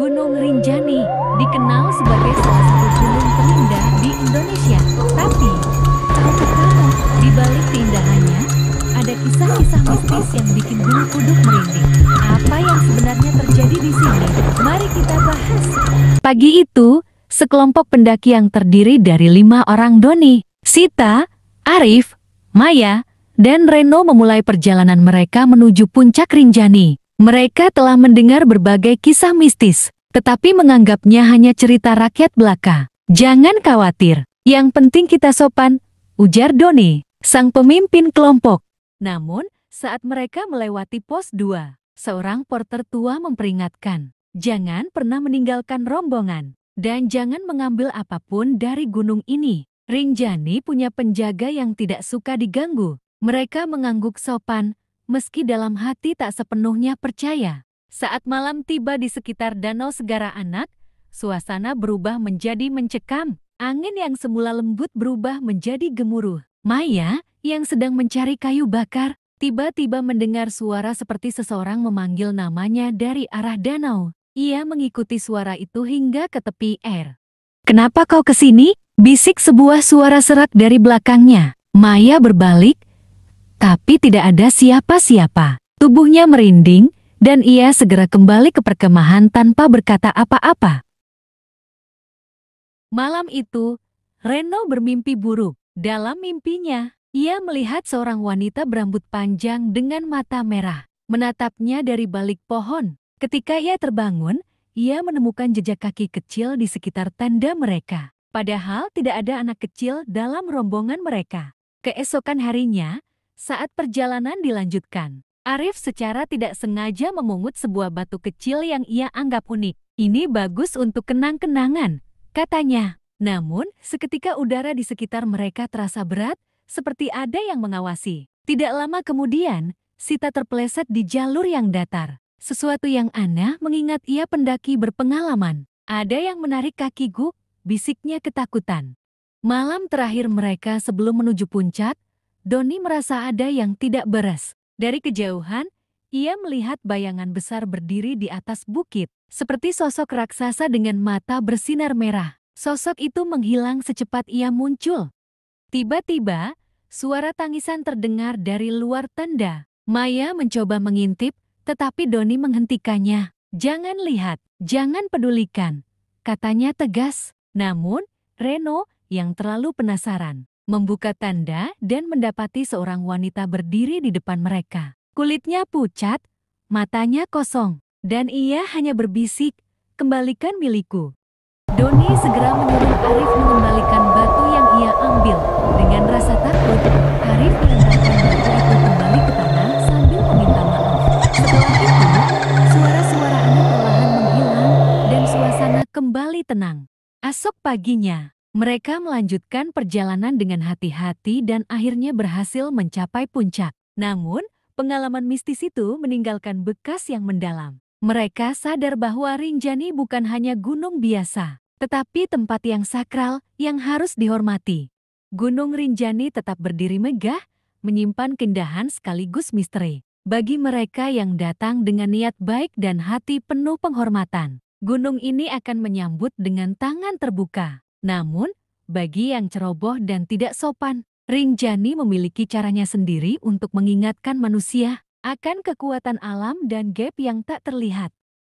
Gunung Rinjani dikenal sebagai salah satu gunung terindah di Indonesia. Tapi, tahukah kamu, di balik keindahannya, ada kisah-kisah mistis yang bikin bulu kuduk merinding. Apa yang sebenarnya terjadi di sini? Mari kita bahas. Pagi itu, sekelompok pendaki yang terdiri dari 5 orang Doni, Sita, Arif, Maya, dan Reno memulai perjalanan mereka menuju puncak Rinjani. Mereka telah mendengar berbagai kisah mistis, tetapi menganggapnya hanya cerita rakyat belaka. Jangan khawatir, yang penting kita sopan, ujar Doni, sang pemimpin kelompok. Namun, saat mereka melewati pos 2, seorang porter tua memperingatkan, jangan pernah meninggalkan rombongan, dan jangan mengambil apapun dari gunung ini. Rinjani punya penjaga yang tidak suka diganggu. Mereka mengangguk sopan, meski dalam hati tak sepenuhnya percaya. Saat malam tiba di sekitar Danau Segara Anak, suasana berubah menjadi mencekam. Angin yang semula lembut berubah menjadi gemuruh. Maya, yang sedang mencari kayu bakar, tiba-tiba mendengar suara seperti seseorang memanggil namanya dari arah danau. Ia mengikuti suara itu hingga ke tepi air. "Kenapa kau ke sini?" bisik sebuah suara serak dari belakangnya. Maya berbalik, tapi tidak ada siapa-siapa. Tubuhnya merinding, dan ia segera kembali ke perkemahan tanpa berkata apa-apa. Malam itu, Reno bermimpi buruk. Dalam mimpinya, ia melihat seorang wanita berambut panjang dengan mata merah, menatapnya dari balik pohon. Ketika ia terbangun, ia menemukan jejak kaki kecil di sekitar tenda mereka. Padahal tidak ada anak kecil dalam rombongan mereka. Keesokan harinya, saat perjalanan dilanjutkan, Arif secara tidak sengaja memungut sebuah batu kecil yang ia anggap unik. "Ini bagus untuk kenang-kenangan," katanya. Namun, seketika udara di sekitar mereka terasa berat, seperti ada yang mengawasi. Tidak lama kemudian, Sita terpeleset di jalur yang datar. Sesuatu yang aneh mengingat ia pendaki berpengalaman. "Ada yang menarik kakiku," bisiknya ketakutan. Malam terakhir mereka sebelum menuju puncak, Doni merasa ada yang tidak beres. Dari kejauhan, ia melihat bayangan besar berdiri di atas bukit, seperti sosok raksasa dengan mata bersinar merah. Sosok itu menghilang secepat ia muncul. Tiba-tiba, suara tangisan terdengar dari luar tenda. Maya mencoba mengintip, tetapi Doni menghentikannya. "Jangan lihat, jangan pedulikan," katanya tegas. Namun, Reno yang terlalu penasaran membuka tanda dan mendapati seorang wanita berdiri di depan mereka. Kulitnya pucat, matanya kosong, dan ia hanya berbisik, "Kembalikan milikku." Doni segera menyuruh Arif mengembalikan batu yang ia ambil. Dengan rasa takut, Arif melemparkan batu itu kembali ke tanah sambil meminta maaf. Setelah itu, suara-suara anak perlahan menghilang dan suasana kembali tenang. Esok paginya, mereka melanjutkan perjalanan dengan hati-hati dan akhirnya berhasil mencapai puncak. Namun, pengalaman mistis itu meninggalkan bekas yang mendalam. Mereka sadar bahwa Rinjani bukan hanya gunung biasa, tetapi tempat yang sakral yang harus dihormati. Gunung Rinjani tetap berdiri megah, menyimpan keindahan sekaligus misteri. Bagi mereka yang datang dengan niat baik dan hati penuh penghormatan, gunung ini akan menyambut dengan tangan terbuka. Namun, bagi yang ceroboh dan tidak sopan, Rinjani memiliki caranya sendiri untuk mengingatkan manusia akan kekuatan alam dan gap yang tak terlihat.